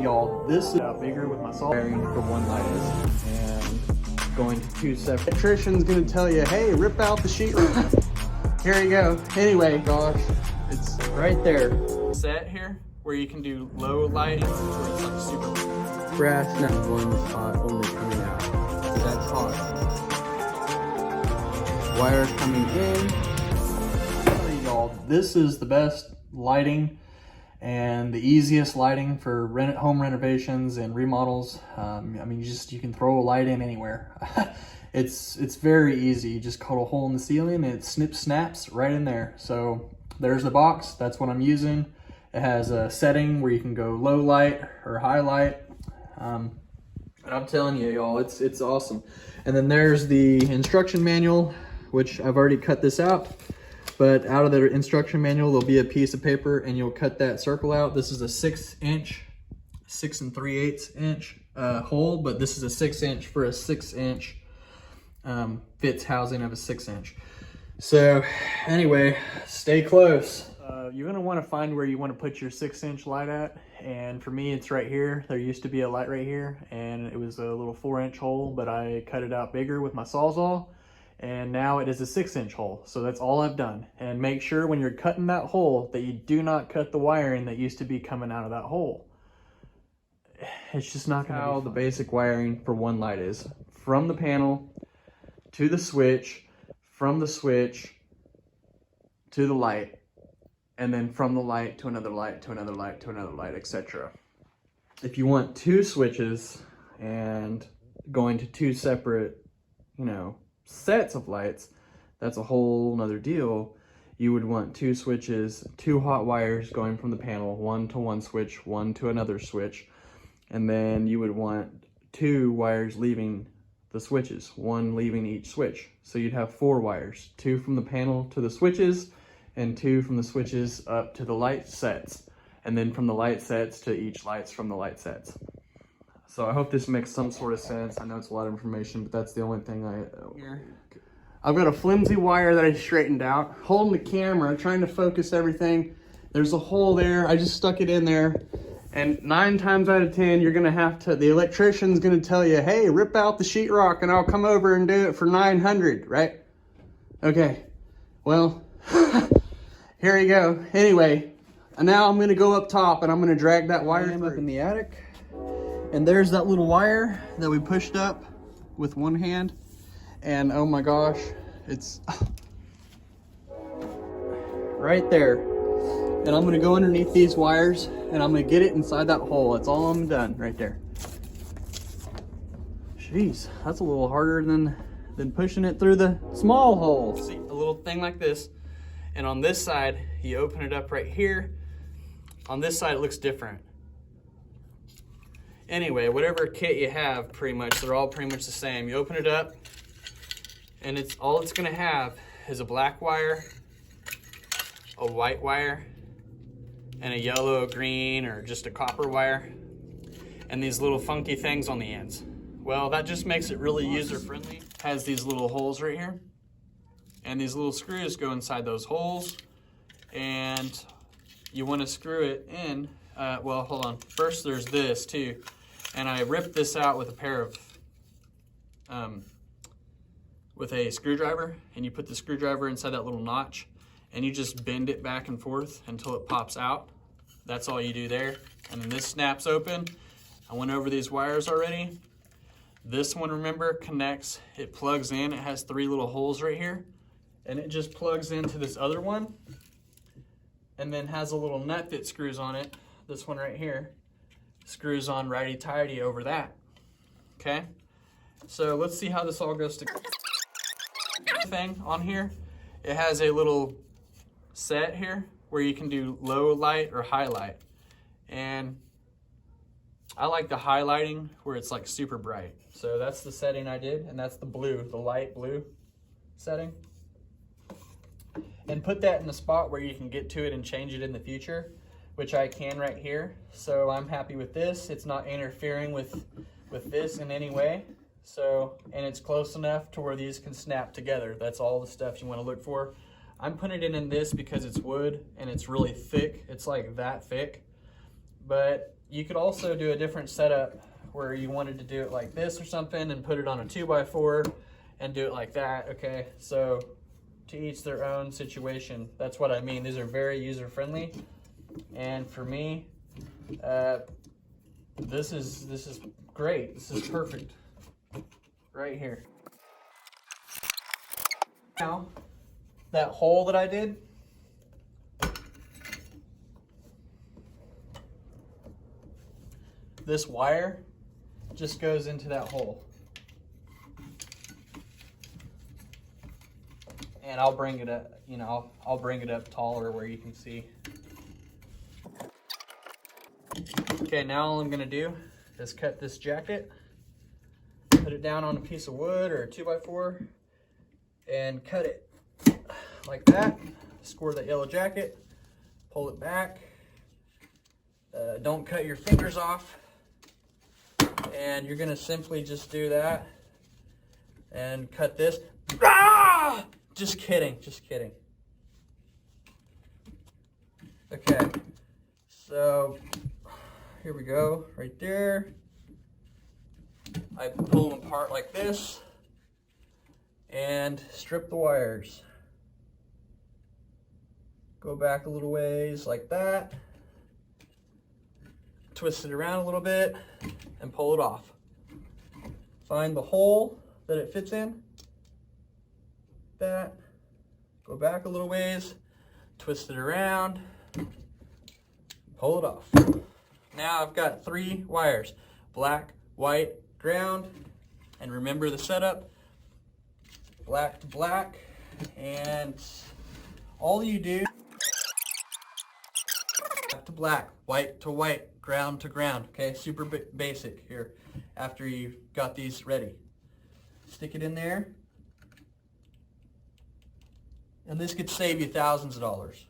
Y'all, this is bigger with my saw bearing for one light is, and going to two separate. Electrician's gonna tell you, hey, rip out the sheetrock. Here you go. Anyway, gosh, it's right there. Set here where you can do low lighting where it's like super brass, not one hot, only coming out. So that's hot. Wire coming in. Y'all, this is the best lighting and the easiest lighting for home renovations and remodels. I mean, you can throw a light in anywhere. It's very easy. You just cut a hole in the ceiling and it snaps right in there. So there's the box. That's what I'm using. It has a setting where you can go low light or high light. And I'm telling you, y'all, it's awesome. And then there's the instruction manual, which I've already cut this out. But out of the instruction manual, there'll be a piece of paper and you'll cut that circle out. This is a 6-inch, 6 3/8 inch hole, but this is a 6-inch for a 6-inch fits housing of a 6-inch. So anyway, stay close. You're gonna wanna find where you wanna put your 6-inch light at. And for me, it's right here. There used to be a light right here and it was a little 4-inch hole, but I cut it out bigger with my Sawzall. And now it is a 6-inch hole. So that's all I've done. And make sure when you're cutting that hole that you do not cut the wiring that used to be coming out of that hole. It's just not gonna be how the basic wiring for one light is. From the panel to the switch, from the switch to the light, and then from the light to another light, to another light, to another light, etc. If you want two switches and going to two separate, sets of lights, that's a whole nother deal. You would want two switches, two hot wires going from the panel, one to one switch, one to another switch, and then you would want two wires leaving the switches, one leaving each switch. So you'd have 4 wires, 2 from the panel to the switches, and 2 from the switches up to the light sets, and then from the light sets to each lights from the light sets. So I hope this makes some sort of sense. I know it's a lot of information, but that's the only thing here. I've got a flimsy wire that I straightened out, holding the camera, trying to focus everything. There's a hole there. I just stuck it in there. And 9 times out of 10, you're gonna have to, the electrician's gonna tell you, hey, rip out the sheetrock and I'll come over and do it for $900, right? Okay, well, here you go. Anyway, now I'm gonna go up top and I'm gonna drag that wire up in the attic. And there's that little wire that we pushed up with one hand. And oh my gosh, it's right there. And I'm gonna go underneath these wires and I'm gonna get it inside that hole. That's all I'm done right there. Jeez, that's a little harder than pushing it through the small hole. See, a little thing like this. And on this side, you open it up right here. On this side, it looks different. Anyway, whatever kit you have, pretty much, they're all pretty much the same. You open it up, and all it's gonna have is a black wire, a white wire, and a yellow, green, or just a copper wire, and these little funky things on the ends. Well, that just makes it really user-friendly. Has these little holes right here, and these little screws go inside those holes, and you wanna screw it in. Well, hold on. First, there's this too. And I ripped this out with a pair of, with a screwdriver, and you put the screwdriver inside that little notch, and you just bend it back and forth until it pops out. That's all you do there. And then this snaps open. I went over these wires already. This one, remember, connects, it plugs in. It has 3 little holes right here, and it just plugs into this other one, and then has a little nut that screws on it. This one right here screws on righty-tighty over that, okay? So let's see how this all goes together. Thing on here, it has a little set here where you can do low light or high light. And I like the highlighting where it's like super bright. So that's the setting I did, and that's the blue, the light blue setting. And put that in a spot where you can get to it and change it in the future, which I can right here. So I'm happy with this. It's not interfering with this in any way. So, and it's close enough to where these can snap together. That's all the stuff you want to look for. I'm putting it in this because it's wood and it's really thick. It's like that thick. But you could also do a different setup where you wanted to do it like this or something and put it on a 2x4 and do it like that, okay? So to each their own situation. That's what I mean. These are very user-friendly. And for me, this is great. This is perfect right here. Now, that hole that I did, this wire just goes into that hole. And I'll bring it up, you know, I'll bring it up taller where you can see. Okay, now all I'm gonna do is cut this jacket, put it down on a piece of wood or a 2x4, and cut it like that. Score that yellow jacket, pull it back. Don't cut your fingers off. And you're gonna simply just do that and cut this. Ah! Just kidding, just kidding. Okay, so here we go, right there. I pull them apart like this and strip the wires. Go back a little ways like that. Twist it around a little bit and pull it off. Find the hole that it fits in. That. Go back a little ways, twist it around, pull it off. Now I've got 3 wires, black, white, ground, and remember the setup, black to black, and all you do, black to black, white to white, ground to ground, okay, super basic here after you've got these ready. Stick it in there. And this could save you thousands of dollars,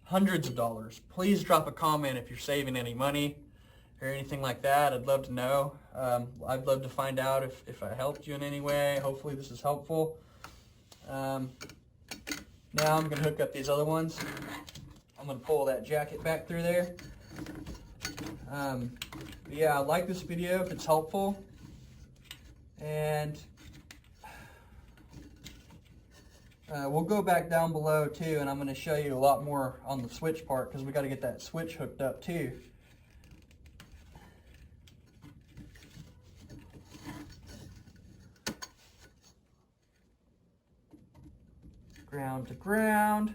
hundreds of dollars. Please drop a comment if you're saving any money or anything like that. I'd love to know. I'd love to find out if I helped you in any way. Hopefully this is helpful. Now I'm going to hook up these other ones. I'm going to pull that jacket back through there. Yeah, like this video if it's helpful. And we'll go back down below too, and I'm going to show you a lot more on the switch part because we got to get that switch hooked up too. Ground to ground.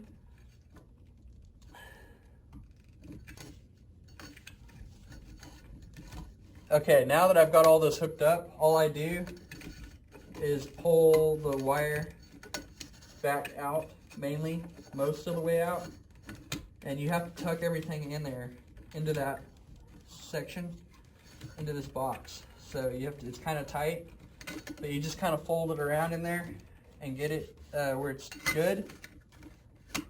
Okay, now that I've got all this hooked up, all I do is pull the wire back out, mainly, most of the way out, and you have to tuck everything in there, into that section, into this box. So you have to, it's kind of tight, but you just kind of fold it around in there and get it where it's good.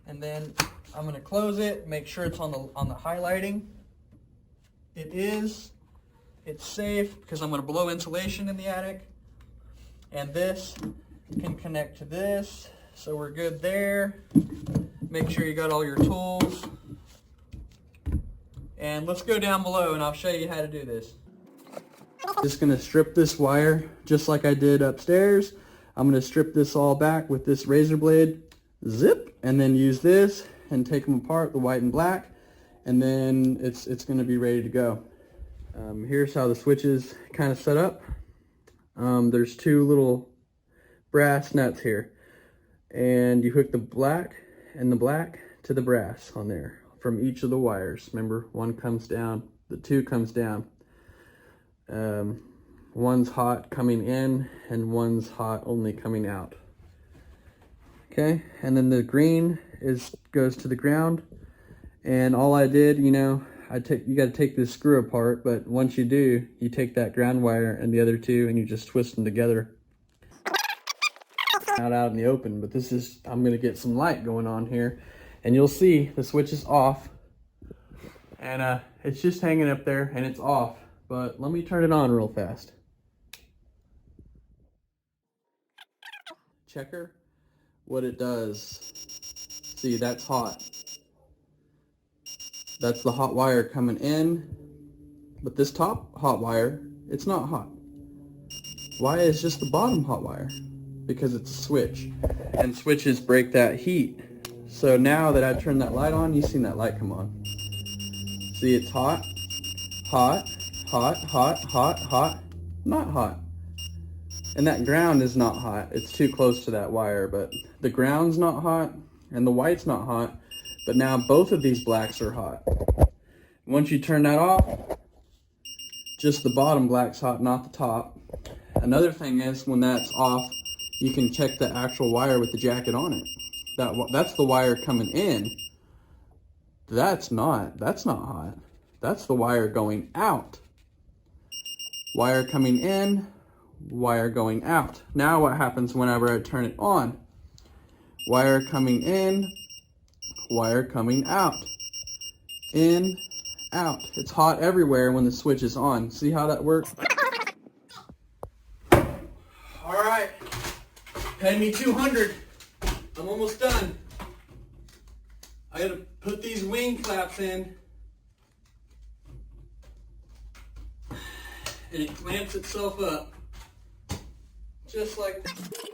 And then I'm going to close it, make sure it's on the highlighting. It is. It's safe because I'm going to blow insulation in the attic, and this can connect to this. So we're good there. Make sure you got all your tools. And let's go down below and I'll show you how to do this. Just gonna strip this wire just like I did upstairs. I'm gonna strip this all back with this razor blade, zip, and then use this and take them apart, the white and black, and then it's gonna be ready to go. Here's how the switch is kind of set up. There's 2 little brass nuts here. And you hook the black and the black to the brass on there from each of the wires. Remember, one comes down, the 2 comes down. One's hot coming in and one's hot only coming out. Okay, and then the green goes to the ground. And all I did, you know, you got to take this screw apart, but once you do, you take that ground wire and the other 2 and you just twist them together. Not out in the open, but this is, I'm gonna get some light going on here, and you'll see the switch is off, and it's just hanging up there and it's off, but let me turn it on real fast. Checker what it does. See, that's hot. That's the hot wire coming in, But this top hot wire, it's not hot. Why is just the bottom hot wire? Because it's a switch, and switches break that heat. So now that I turned that light on, you've seen that light come on. See, it's hot, hot, hot, hot, hot, hot, not hot. And that ground is not hot. It's too close to that wire, but the ground's not hot and the white's not hot. But now both of these blacks are hot. Once you turn that off, just the bottom black's hot, not the top. Another thing is, when that's off, you can check the actual wire with the jacket on it. That's the wire coming in. That's not hot. That's the wire going out. Wire coming in, wire going out. Now what happens whenever I turn it on? Wire coming in, wire coming out. In, out. It's hot everywhere when the switch is on. See how that works? All right, pay me $200. I'm almost done. I gotta put these wing flaps in. And it clamps itself up. Just like that.